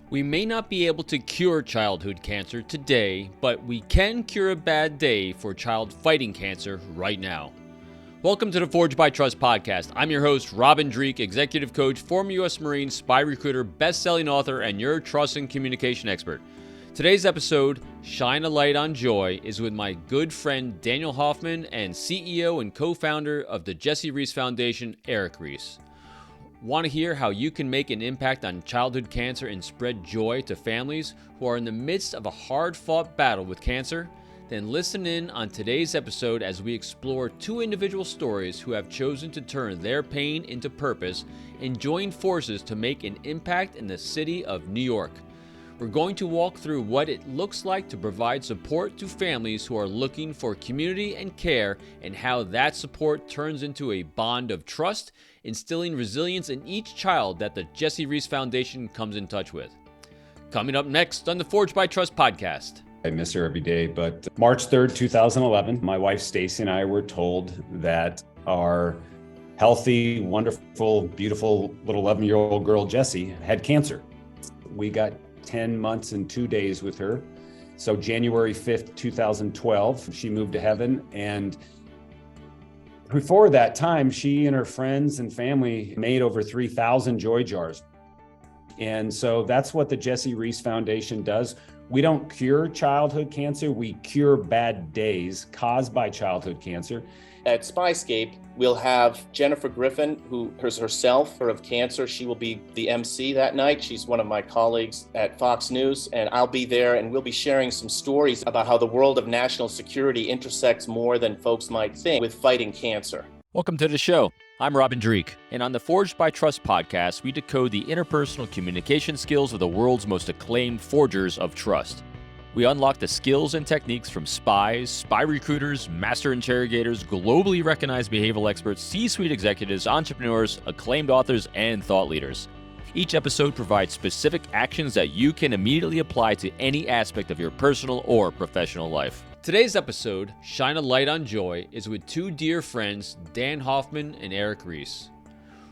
We may not be able to cure childhood cancer today, but we can cure a bad day for a child fighting cancer right now. Welcome to the Forged by Trust podcast. I'm your host, Robin Dreek, executive coach, former U.S. Marine, spy recruiter, best-selling author, and your trust and communication expert. Today's episode, Shine a Light on Joy, is with my good friend Daniel Hoffman and CEO and co-founder of the Jessie Rees Foundation, Erik Rees. Want to hear how you can make an impact on childhood cancer and spread joy to families who are in the midst of a hard-fought battle with cancer? Then listen in on today's episode as we explore two individual stories who have chosen to turn their pain into purpose and join forces to make an impact in the city of New York. We're going to walk through what it looks like to provide support to families who are looking for community and care, and how that support turns into a bond of trust, instilling resilience in each child that the Jessie Rees Foundation comes in touch with. Coming up next on the Forged by Trust podcast. I miss her every day, but March 3rd, 2011, my wife Stacy and I were told that our healthy, wonderful, beautiful little 11-year-old girl Jessie had cancer. We got 10 months and 2 days with her. So January 5th, 2012, she moved to heaven. And before that time, she and her friends and family made over 3,000 joy jars. And so that's what the Jessie Rees Foundation does. We don't cure childhood cancer, we cure bad days caused by childhood cancer. At SpyScape, we'll have Jennifer Griffin, who herself of cancer. She will be the MC that night. She's one of my colleagues at Fox News, and I'll be there, and we'll be sharing some stories about how the world of national security intersects more than folks might think with fighting cancer. Welcome to the show. I'm Robin Dreek, and on the Forged by Trust podcast, we decode the interpersonal communication skills of the world's most acclaimed forgers of trust. We unlock the skills and techniques from spies, spy recruiters, master interrogators, globally recognized behavioral experts, C-suite executives, entrepreneurs, acclaimed authors, and thought leaders. Each episode provides specific actions that you can immediately apply to any aspect of your personal or professional life. Today's episode, Shine a Light on Joy, is with two dear friends, Dan Hoffman and Erik Rees.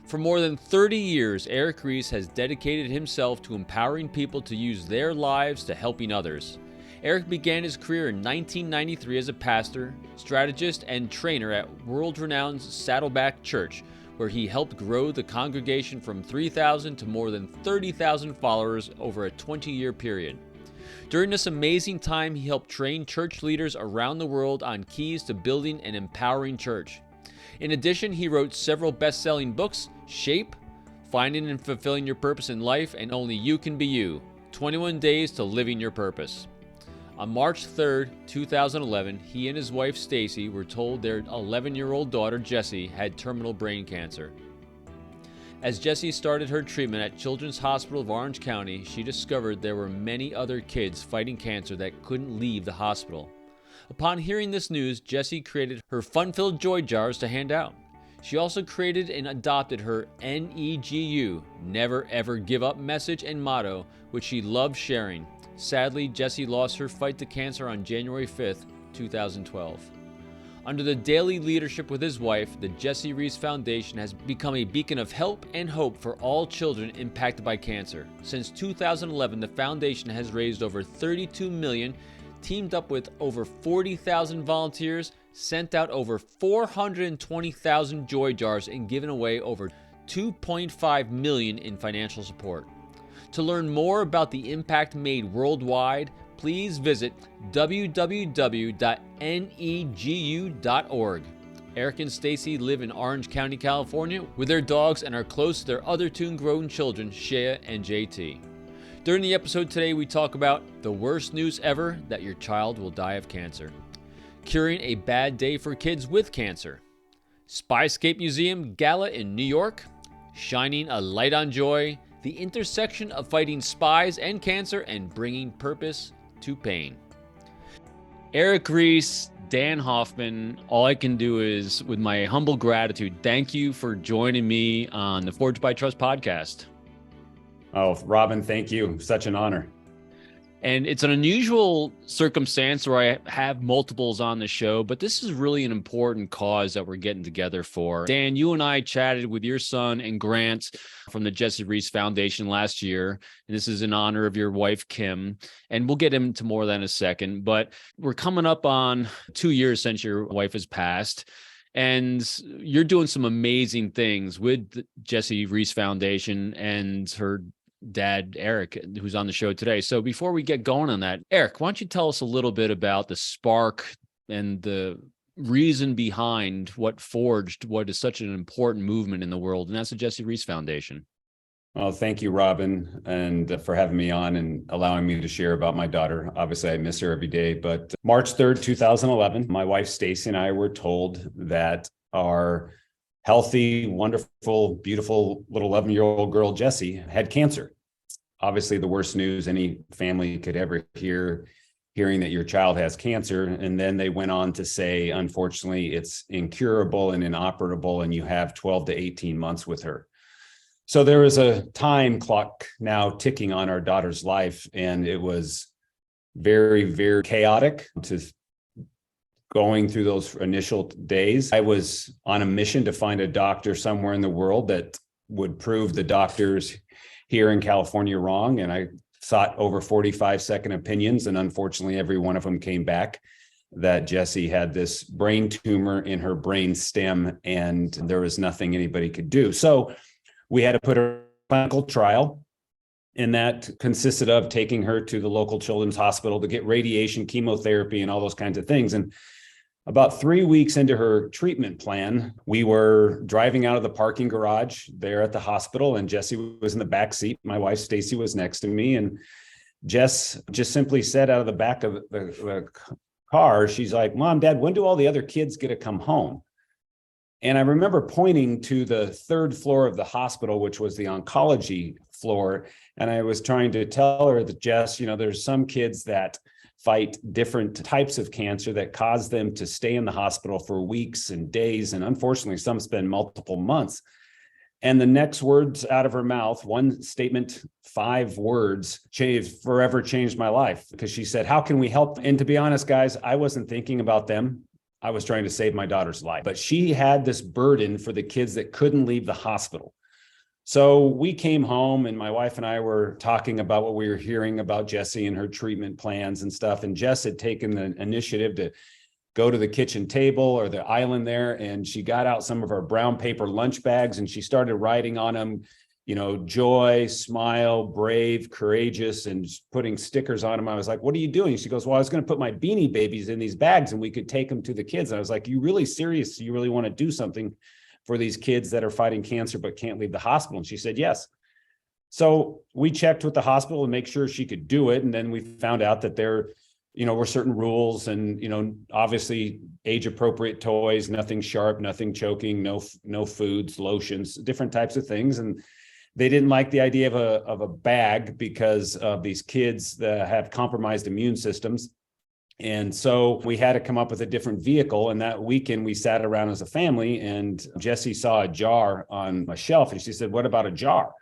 For more than 30 years, Erik Rees has dedicated himself to empowering people to use their lives to helping others. Erik began his career in 1993 as a pastor, strategist, and trainer at world-renowned Saddleback Church, where he helped grow the congregation from 3,000 to more than 30,000 followers over a 20-year period. During this amazing time, he helped train church leaders around the world on keys to building an empowering church. In addition, he wrote several best-selling books: Shape, Finding and Fulfilling Your Purpose in Life, and Only You Can Be You, 21 Days to Living Your Purpose. On March 3rd, 2011, he and his wife Stacy were told their 11-year-old daughter Jessie had terminal brain cancer. As Jessie started her treatment at Children's Hospital of Orange County, she discovered there were many other kids fighting cancer that couldn't leave the hospital. Upon hearing this news, Jessie created her fun-filled joy jars to hand out. She also created and adopted her NEGU, Never Ever Give Up message and motto, which she loved sharing. Sadly, Jessie lost her fight to cancer on January 5th, 2012. Under the daily leadership with his wife, the Jessie Rees Foundation has become a beacon of help and hope for all children impacted by cancer. Since 2011, the foundation has raised over $32 million, teamed up with over 40,000 volunteers, sent out over 420,000 joy jars, and given away over $2.5 million in financial support. To learn more about the impact made worldwide, please visit www.negu.org. Erik and Stacy live in Orange County, California with their dogs and are close to their other two grown children, Shea and JT. During the episode today, we talk about the worst news ever, that your child will die of cancer, curing a bad day for kids with cancer, SpyScape Museum Gala in New York, shining a light on joy, the intersection of fighting spies and cancer, and bringing purpose to pain. Erik Rees, Dan Hoffman, all I can do is, with my humble gratitude, thank you for joining me on the Forged by Trust podcast. Oh, Robin, thank you. Such an honor. And it's an unusual circumstance where I have multiples on the show, but this is really an important cause that we're getting together for. Dan, you and I chatted with your son and Grant from the Jessie Rees Foundation last year. And this is in honor of your wife, Kim. And we'll get into more than a second, but we're coming up on 2 years since your wife has passed. And you're doing some amazing things with the Jessie Rees Foundation and her dad, Erik, who's on the show today. So before we get going on that, Erik, why don't you tell us a little bit about the spark and the reason behind what forged what is such an important movement in the world, and that's the Jessie Rees Foundation. Well, thank you, Robin, and for having me on and allowing me to share about my daughter. Obviously, I miss her every day, but March 3rd, 2011, my wife, Stacy, and I were told that our healthy, wonderful, beautiful little 11-year-old girl, Jessie, had cancer. Obviously, the worst news any family could ever hear, hearing that your child has cancer. And then they went on to say, unfortunately, it's incurable and inoperable, and you have 12 to 18 months with her. So there was a time clock now ticking on our daughter's life, and it was very, very chaotic to going through those initial days. I was on a mission to find a doctor somewhere in the world that would prove the doctors here in California wrong. And I sought over 45-second opinions. And unfortunately, every one of them came back that Jessie had this brain tumor in her brain stem, and there was nothing anybody could do. So we had to put her in a clinical trial. And that consisted of taking her to the local children's hospital to get radiation, chemotherapy, and all those kinds of things. And about 3 weeks into her treatment plan, we were driving out of the parking garage there at the hospital, and Jessie was in the back seat. My wife, Stacy, was next to me, and Jess just simply said out of the back of the car, she's like, "Mom, Dad, when do all the other kids get to come home?" And I remember pointing to the third floor of the hospital, which was the oncology floor. And I was trying to tell her that, Jess, there's some kids that fight different types of cancer that cause them to stay in the hospital for weeks and days. And unfortunately, some spend multiple months. And the next words out of her mouth, one statement, 5 words, forever changed my life, because she said, "How can we help?" And to be honest, guys, I wasn't thinking about them. I was trying to save my daughter's life, but she had this burden for the kids that couldn't leave the hospital. So we came home, and my wife and I were talking about what we were hearing about Jessie and her treatment plans and stuff. And Jess had taken the initiative to go to the kitchen table or the island there, and she got out some of our brown paper lunch bags, and she started writing on them, joy, smile, brave, courageous, and putting stickers on them. I was like, "What are you doing?" She goes, "Well, I was going to put my Beanie Babies in these bags and we could take them to the kids." And I was like, "You really serious? You really want to do something for these kids that are fighting cancer but can't leave the hospital?" And she said, "Yes." So we checked with the hospital to make sure she could do it. And then we found out that there, were certain rules, and, obviously age appropriate toys, nothing sharp, nothing choking, no foods, lotions, different types of things. And they didn't like the idea of a bag because of these kids that have compromised immune systems. And so we had to come up with a different vehicle. And that weekend we sat around as a family, and Jessie saw a jar on a shelf, and she said, "What about a jar?"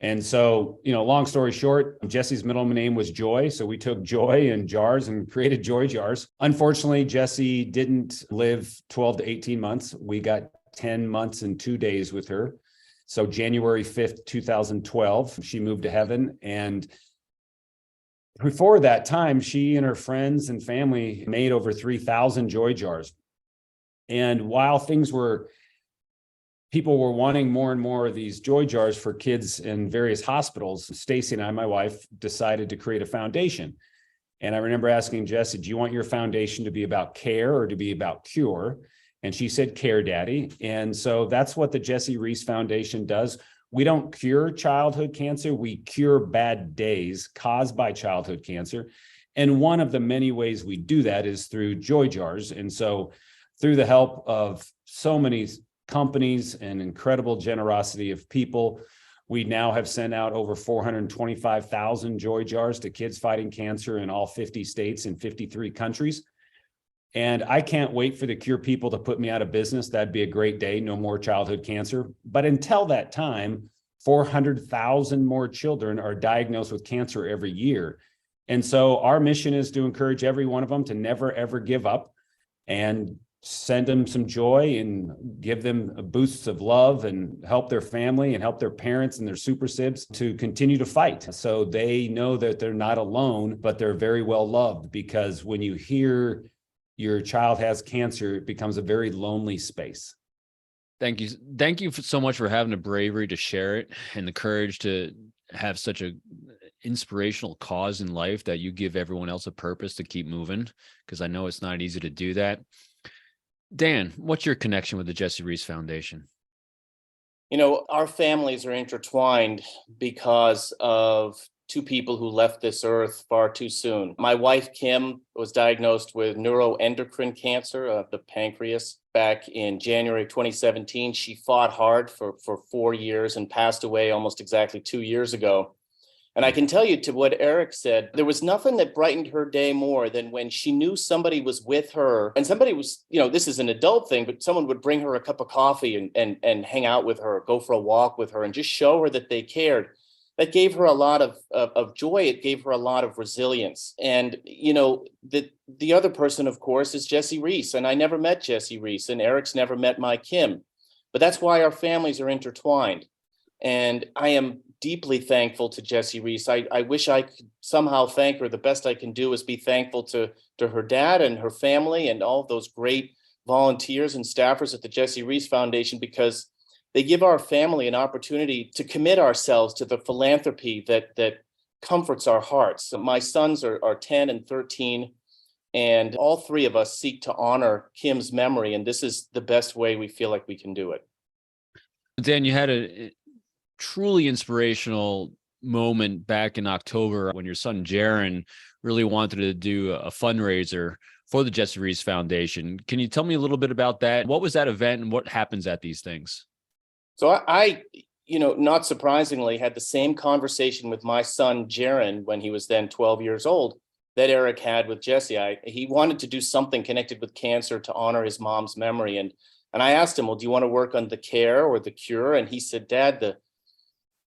And so, long story short, Jessie's middle name was Joy. So we took joy in jars and created joy jars. Unfortunately, Jessie didn't live 12 to 18 months. We got 10 months and 2 days with her. So January 5th, 2012, she moved to heaven. And before that time, she and her friends and family made over 3,000 joy jars. And while people were wanting more and more of these joy jars for kids in various hospitals, Stacy and I, my wife, decided to create a foundation. And I remember asking Jessie, "Do you want your foundation to be about care or to be about cure?" And she said, "Care, Daddy." And so that's what the Jessie Rees Foundation does. We don't cure childhood cancer. We cure bad days caused by childhood cancer. And one of the many ways we do that is through joy jars. And so through the help of so many companies and incredible generosity of people, we now have sent out over 425,000 joy jars to kids fighting cancer in all 50 states and 53 countries. And I can't wait for the cure people to put me out of business. That'd be a great day. No more childhood cancer. But until that time, 400,000 more children are diagnosed with cancer every year. And so our mission is to encourage every one of them to never, ever give up and send them some joy and give them boosts of love and help their family and help their parents and their super sibs to continue to fight. So they know that they're not alone, but they're very well loved, because when you hear your child has cancer, it becomes a very lonely space. Thank you. Thank you so much for having the bravery to share it and the courage to have such a inspirational cause in life that you give everyone else a purpose to keep moving, because I know it's not easy to do that. Dan, what's your connection with the Jessie Rees Foundation? You know, our families are intertwined because of two people who left this earth far too soon. My wife, Kim, was diagnosed with neuroendocrine cancer of the pancreas back in January 2017. She fought hard for 4 years and passed away almost exactly 2 years ago. And I can tell you, to what Erik said, there was nothing that brightened her day more than when she knew somebody was with her, and somebody was, you know, this is an adult thing, but someone would bring her a cup of coffee and hang out with her, go for a walk with her, and just show her that they cared. That gave her a lot of joy. It gave her a lot of resilience. And, you know, the other person, of course, is Jessie Rees. And I never met Jessie Rees, and Erik's never met my Kim. But that's why our families are intertwined. And I am deeply thankful to Jessie Rees. I wish I could somehow thank her. The best I can do is be thankful to her dad and her family and all of those great volunteers and staffers at the Jessie Rees Foundation, because they give our family an opportunity to commit ourselves to the philanthropy that comforts our hearts. So my sons are 10 and 13, and all three of us seek to honor Kim's memory, and this is the best way we feel like we can do it. Dan, you had a truly inspirational moment back in October when your son Jaron really wanted to do a fundraiser for the Jessie Rees Foundation. Can you tell me a little bit about that? What was that event and what happens at these things? So I, you know, not surprisingly, had the same conversation with my son Jaron when he was then 12 years old that Erik had with Jessie. He wanted to do something connected with cancer to honor his mom's memory. And I asked him, well, do you want to work on the care or the cure? And he said, Dad,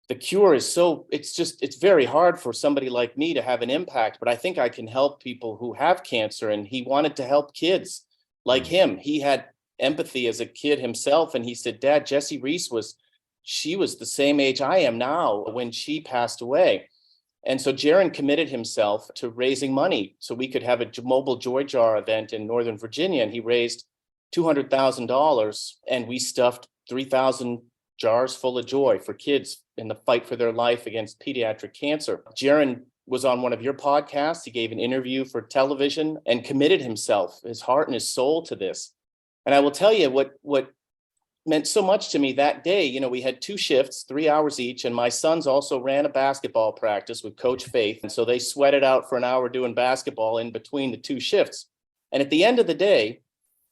the cure is it's very hard for somebody like me to have an impact, but I think I can help people who have cancer. And he wanted to help kids like him. He had empathy as a kid himself. And he said, Dad, Jessie Rees was the same age I am now when she passed away. And so Jaron committed himself to raising money so we could have a mobile joy jar event in Northern Virginia. And he raised $200,000, and we stuffed 3,000 jars full of joy for kids in the fight for their life against pediatric cancer. Jaron was on one of your podcasts. He gave an interview for television and committed himself, his heart and his soul, to this. And I will tell you what meant so much to me that day. You know, we had 2 shifts, 3 hours each, and my sons also ran a basketball practice with Coach Faith. And so they sweated out for an hour doing basketball in between the 2 shifts. And at the end of the day,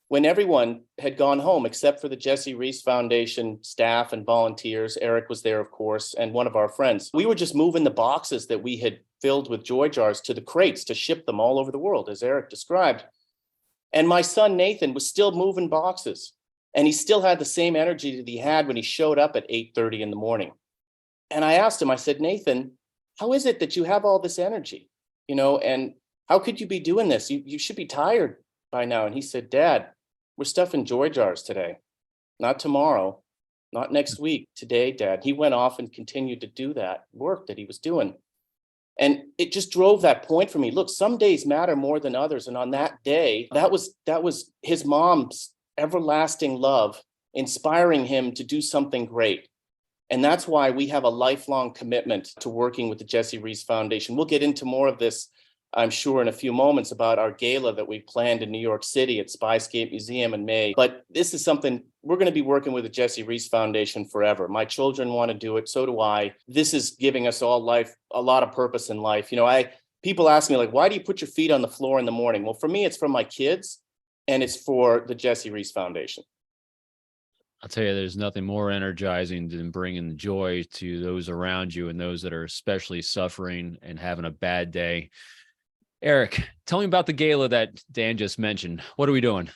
when everyone had gone home except for the Jessie Rees Foundation staff and volunteers, Erik was there, of course, and one of our friends, we were just moving the boxes that we had filled with joy jars to the crates to ship them all over the world, as Erik described. And my son Nathan was still moving boxes, and he still had the same energy that he had when he showed up at 8:30 in the morning. And I asked him, I said, Nathan, how is it that you have all this energy? You know, and how could you be doing this? You should be tired by now. And he said, Dad, we're stuffing joy jars today, not tomorrow, not next week, today, Dad. He went off and continued to do that work that he was doing. And it just drove that point for me. Look, some days matter more than others. And on that day, that was his mom's everlasting love inspiring him to do something great. And that's why we have a lifelong commitment to working with the Jessie Rees Foundation. We'll get into more of this, I'm sure, in a few moments about our gala that we planned in New York City at SpyScape Museum in May. But this is something we're going to be working with the Jessie Rees Foundation forever. My children want to do it. So do I. This is giving us all a lot of purpose in life. You know, people ask me, like, why do you put your feet on the floor in the morning? Well, for me, it's for my kids, and it's for the Jessie Rees Foundation. I'll tell you, there's nothing more energizing than bringing joy to those around you and those that are especially suffering and having a bad day. Erik, tell me about the gala that Dan just mentioned. What are we doing?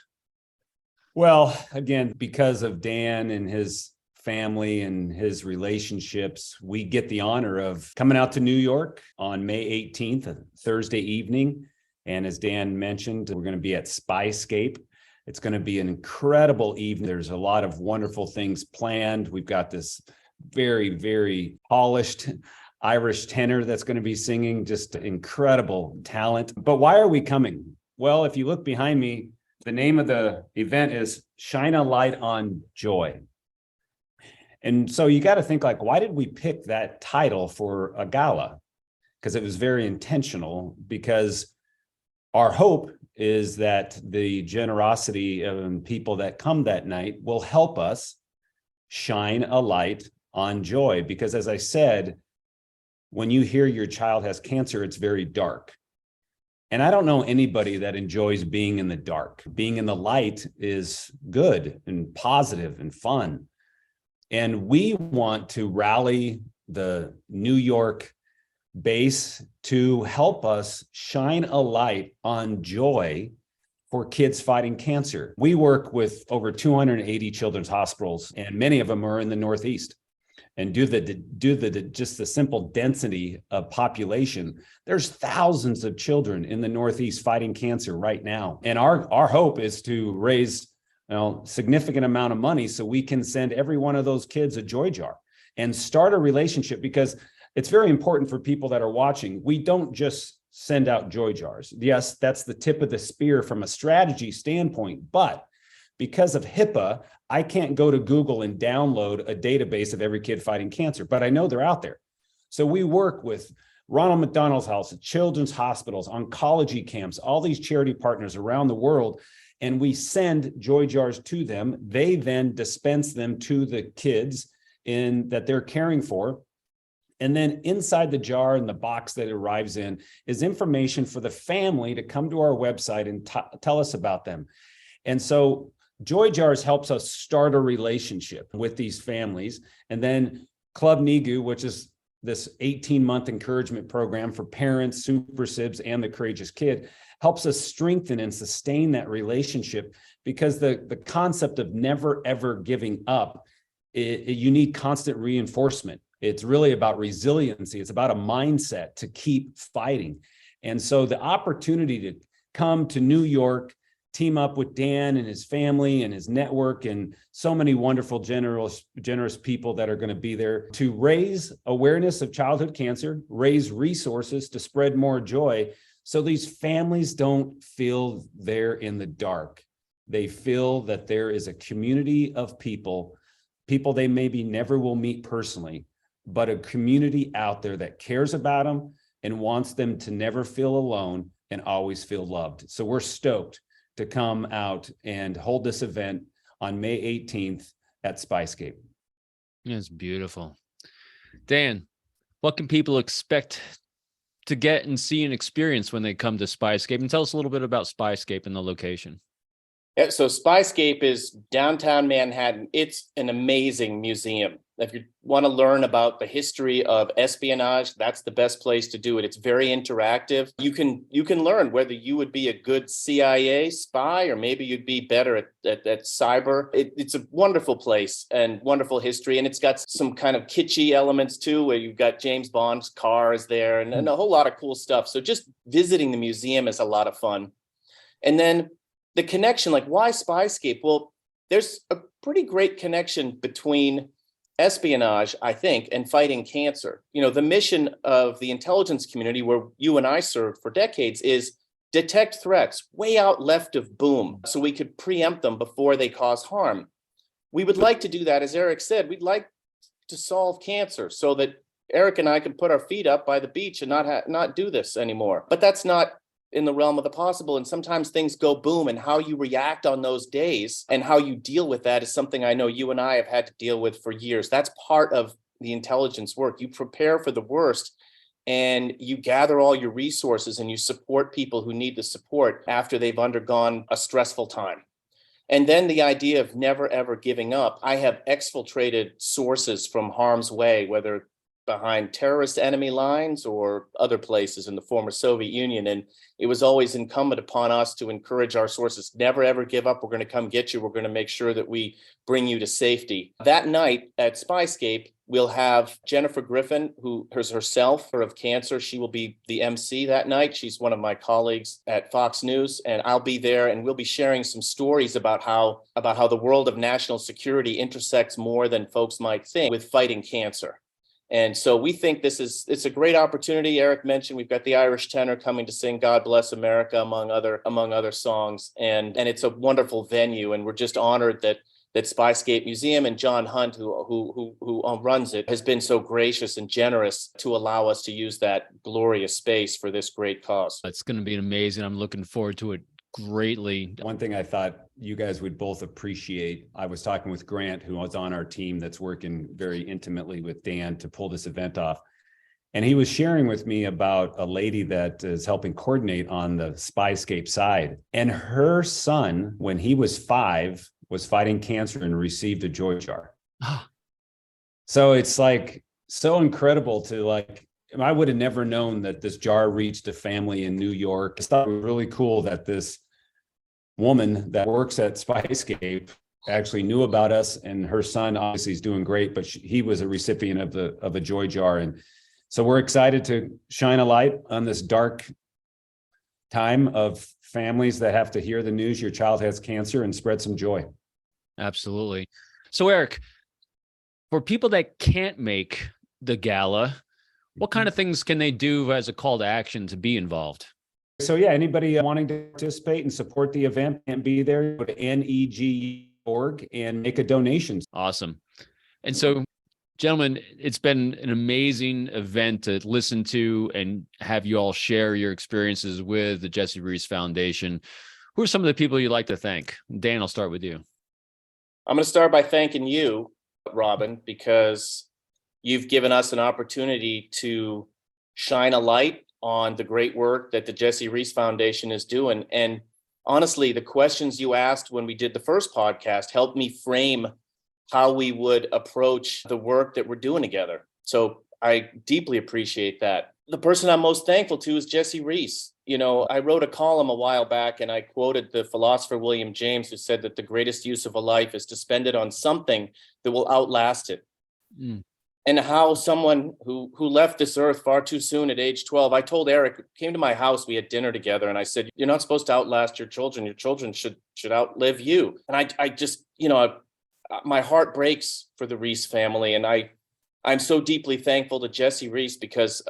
Well, again, because of Dan and his family and his relationships, we get the honor of coming out to New York on May 18th, a Thursday evening. And as Dan mentioned, we're going to be at SpyScape. It's going to be an incredible evening. There's a lot of wonderful things planned. We've got this very, very polished Irish tenor that's going to be singing, just incredible talent. But why are we coming? Well, if you look behind me, the name of the event is Shine a Light on Joy. And so you got to think, like, why did we pick that title for a gala? Because it was very intentional, because our hope is that the generosity of people that come that night will help us shine a light on joy. Because as I said, when you hear your child has cancer, it's very dark. And I don't know anybody that enjoys being in the dark. Being in the light is good and positive and fun. And we want to rally the New York base to help us shine a light on joy for kids fighting cancer. We work with over 280 children's hospitals, and many of them are in the Northeast. And due to just the simple density of population, there's thousands of children in the Northeast fighting cancer right now. And our hope is to raise significant amount of money so we can send every one of those kids a joy jar and start a relationship, because it's very important for people that are watching. We don't just send out joy jars. Yes, that's the tip of the spear from a strategy standpoint, but because of HIPAA, I can't go to Google and download a database of every kid fighting cancer, but I know they're out there. So we work with Ronald McDonald's House, children's hospitals, oncology camps, all these charity partners around the world, and we send joy jars to them. They then dispense them to the kids that they're caring for. And then inside the jar and the box that it arrives in is information for the family to come to our website and tell us about them. And so Joy Jars helps us start a relationship with these families. And then Club Nigu, which is this 18-month encouragement program for parents, super sibs, and the courageous kid, helps us strengthen and sustain that relationship, because the concept of never, ever giving up, you need constant reinforcement. It's really about resiliency. It's about a mindset to keep fighting. And so the opportunity to come to New York, team up with Dan and his family and his network and so many wonderful, generous people that are going to be there to raise awareness of childhood cancer, raise resources to spread more joy, so these families don't feel they're in the dark. They feel that there is a community of people they maybe never will meet personally, but a community out there that cares about them and wants them to never feel alone and always feel loved. So we're stoked to come out and hold this event on May 18th at SpyScape. It's beautiful. Dan, what can people expect to get and see and experience when they come to SpyScape? And tell us a little bit about SpyScape and the location. Yeah, so SpyScape is downtown Manhattan. It's an amazing museum. If you want to learn about the history of espionage, that's the best place to do it. It's very interactive. You can learn whether you would be a good CIA spy or maybe you'd be better at cyber. It's a wonderful place and wonderful history. And it's got some kind of kitschy elements too, where you've got James Bond's cars there and a whole lot of cool stuff. So just visiting the museum is a lot of fun. And then the connection, like why SpyScape? Well, there's a pretty great connection between espionage, I think, and fighting cancer. You know, the mission of the intelligence community, where you and I served for decades, is detect threats way out left of boom so we could preempt them before they cause harm. We would like to do that. As Erik said, we'd like to solve cancer so that Erik and I can put our feet up by the beach and not do this anymore. But that's not in the realm of the possible. And sometimes things go boom, and how you react on those days and how you deal with that is something I know you and I have had to deal with for years. That's part of the intelligence work. You prepare for the worst and you gather all your resources and you support people who need the support after they've undergone a stressful time. And then the idea of never, ever giving up. I have exfiltrated sources from harm's way, whether behind terrorist enemy lines or other places in the former Soviet Union. And it was always incumbent upon us to encourage our sources, never, ever give up. We're going to come get you. We're going to make sure that we bring you to safety. That night at SpyScape, we'll have Jennifer Griffin, who herself of cancer. She will be the MC that night. She's one of my colleagues at Fox News, and I'll be there, and we'll be sharing some stories about how the world of national security intersects more than folks might think with fighting cancer. And so we think it's a great opportunity. Erik mentioned we've got the Irish tenor coming to sing "God Bless America" among other songs, and it's a wonderful venue, and we're just honored that SpyScape Museum and John Hunt, who runs it, has been so gracious and generous to allow us to use that glorious space for this great cause. It's going to be amazing. I'm looking forward to it greatly. One thing I thought you guys would both appreciate, I was talking with Grant, who was on our team that's working very intimately with Dan to pull this event off. And he was sharing with me about a lady that is helping coordinate on the SpyScape side. And her son, when he was 5, was fighting cancer and received a joy jar. So it's like so incredible to I would have never known that this jar reached a family in New York. I thought it was really cool that this woman that works at SpyScape actually knew about us, and her son obviously is doing great, but he was a recipient of a joy jar. And so we're excited to shine a light on this dark time of families that have to hear the news your child has cancer and spread some joy. Absolutely. So Erik, for people that can't make the gala, what kind of things can they do as a call to action to be involved? So yeah, anybody wanting to participate and support the event and be there, go to neg.org and make a donation. Awesome. And so, gentlemen, it's been an amazing event to listen to and have you all share your experiences with the Jessie Rees Foundation. Who are some of the people you'd like to thank? Dan, I'll start with you. I'm going to start by thanking you, Robin, because you've given us an opportunity to shine a light on the great work that the Jessie Rees Foundation is doing. And honestly, the questions you asked when we did the first podcast helped me frame how we would approach the work that we're doing together. So I deeply appreciate that. The person I'm most thankful to is Jessie Rees. I wrote a column a while back and I quoted the philosopher William James, who said that the greatest use of a life is to spend it on something that will outlast it. And how someone who left this earth far too soon at age 12, I told Erik, came to my house, we had dinner together, and I said, you're not supposed to outlast your children. Your children should outlive you. And I just, my heart breaks for the Rees family. And I'm so deeply thankful to Jessie Rees because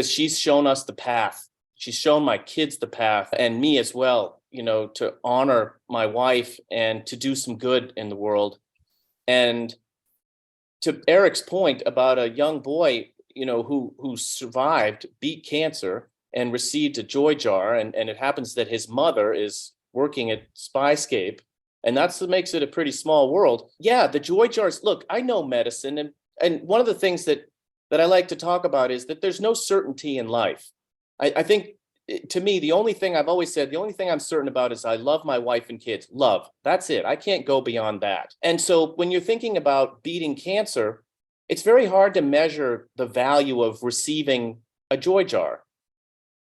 she's shown us the path. She's shown my kids the path, and me as well, to honor my wife and to do some good in the world. And to Erik's point about a young boy, who survived, beat cancer, and received a joy jar, and it happens that his mother is working at SpyScape, and that's what makes it a pretty small world. Yeah, the joy jars. Look, I know medicine, and one of the things that I like to talk about is that there's no certainty in life. I think, to me, the only thing I've always said, the only thing I'm certain about is I love my wife and kids. Love. That's it. I can't go beyond that. And so when you're thinking about beating cancer, it's very hard to measure the value of receiving a joy jar.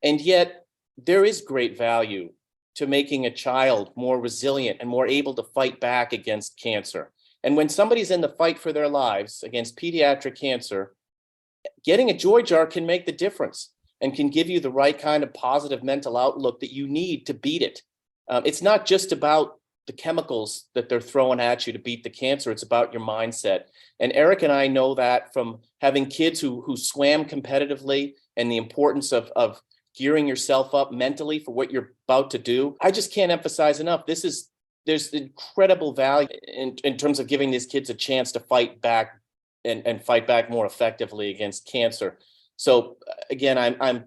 And yet there is great value to making a child more resilient and more able to fight back against cancer. And when somebody's in the fight for their lives against pediatric cancer, getting a joy jar can make the difference and can give you the right kind of positive mental outlook that you need to beat it. It's not just about the chemicals that they're throwing at you to beat the cancer. It's about your mindset. And Erik and I know that from having kids who swam competitively, and the importance of gearing yourself up mentally for what you're about to do. I just can't emphasize enough. There's incredible value in terms of giving these kids a chance to fight back and fight back more effectively against cancer. So again, I'm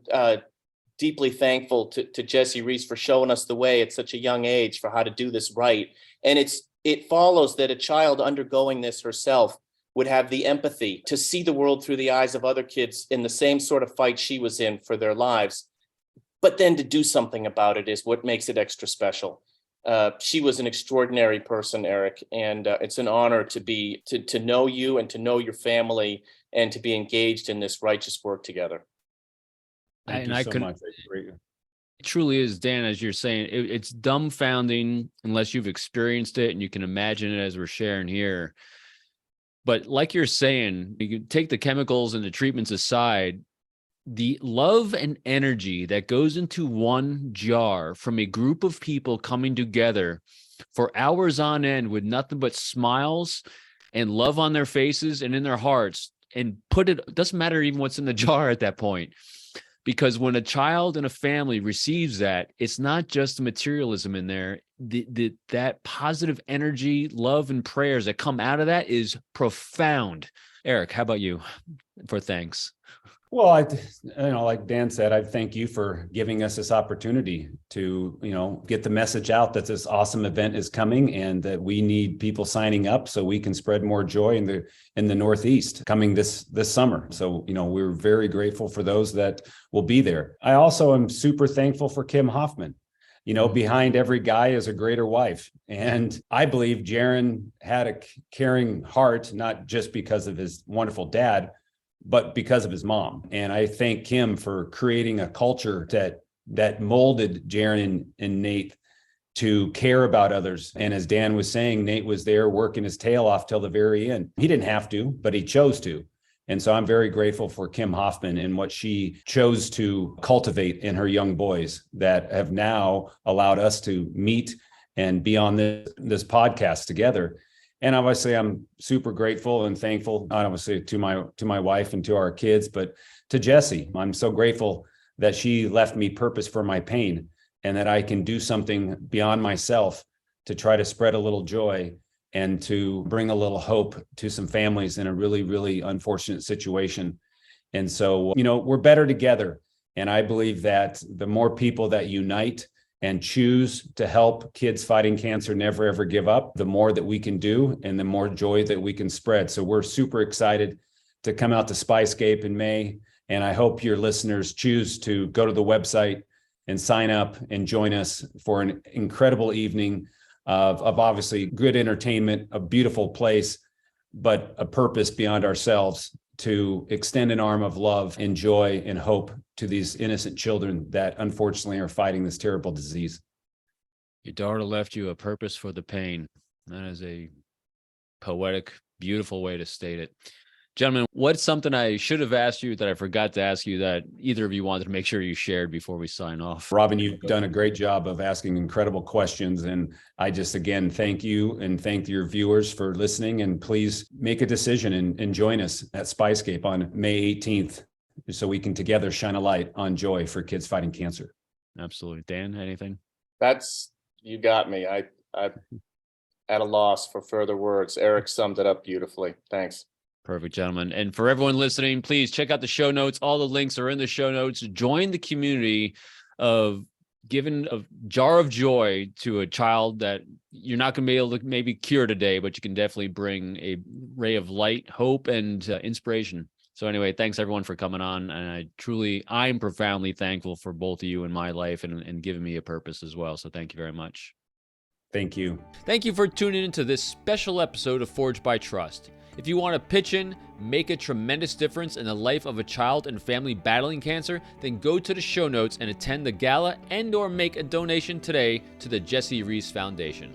deeply thankful to Jessie Rees for showing us the way at such a young age for how to do this right. And it follows that a child undergoing this herself would have the empathy to see the world through the eyes of other kids in the same sort of fight she was in for their lives. But then to do something about it is what makes it extra special. She was an extraordinary person, Erik, and it's an honor to know you and to know your family and to be engaged in this righteous work together. Thank And you I so couldn't. much. It truly is, Dan, as you're saying, it's dumbfounding unless you've experienced it and you can imagine it as we're sharing here. But like you're saying, you can take the chemicals and the treatments aside, the love and energy that goes into one jar from a group of people coming together for hours on end with nothing but smiles and love on their faces and in their hearts, and it doesn't matter even what's in the jar at that point. Because when a child and a family receives that, it's not just the materialism in there. That positive energy, love, and prayers that come out of that is profound. Erik, how about you for thanks? Well, like Dan said, I thank you for giving us this opportunity to, get the message out that this awesome event is coming and that we need people signing up so we can spread more joy in the Northeast coming this summer. So, we're very grateful for those that will be there. I also am super thankful for Kim Hoffman. Behind every guy is a greater wife. And I believe Jaron had a caring heart, not just because of his wonderful dad, but because of his mom. And I thank Kim for creating a culture that molded Jaron and Nate to care about others. And as Dan was saying, Nate was there working his tail off till the very end. He didn't have to, but he chose to. And so I'm very grateful for Kim Hoffman and what she chose to cultivate in her young boys that have now allowed us to meet and be on this podcast together. And obviously, I'm super grateful and thankful, not obviously to my wife and to our kids, but to Jessie. I'm so grateful that she left me purpose for my pain and that I can do something beyond myself to try to spread a little joy and to bring a little hope to some families in a really, really unfortunate situation. And so, we're better together. And I believe that the more people that unite and choose to help kids fighting cancer never, ever give up, the more that we can do and the more joy that we can spread. So we're super excited to come out to SpyScape in May. And I hope your listeners choose to go to the website and sign up and join us for an incredible evening of obviously good entertainment, a beautiful place, but a purpose beyond ourselves to extend an arm of love and joy and hope to these innocent children that unfortunately are fighting this terrible disease. Your daughter left you a purpose for the pain. That is a poetic, beautiful way to state it. Gentlemen, what's something I should have asked you that I forgot to ask you that either of you wanted to make sure you shared before we sign off? Robin, you've done a great job of asking incredible questions. And I just, again, thank you and thank your viewers for listening. And please make a decision and join us at SpyScape on May 18th so we can together shine a light on joy for kids fighting cancer. Absolutely. Dan, anything? You got me. I'm at a loss for further words. Erik summed it up beautifully. Thanks. Perfect, gentlemen. And for everyone listening, please check out the show notes. All the links are in the show notes. Join the community of giving a jar of joy to a child that you're not going to be able to maybe cure today, but you can definitely bring a ray of light, hope, and inspiration. So anyway, thanks everyone for coming on. And I'm profoundly thankful for both of you in my life and giving me a purpose as well. So thank you very much. Thank you. Thank you for tuning into this special episode of Forged by Trust. If you want to pitch in, make a tremendous difference in the life of a child and family battling cancer, then go to the show notes and attend the gala and/or make a donation today to the Jessie Rees Foundation.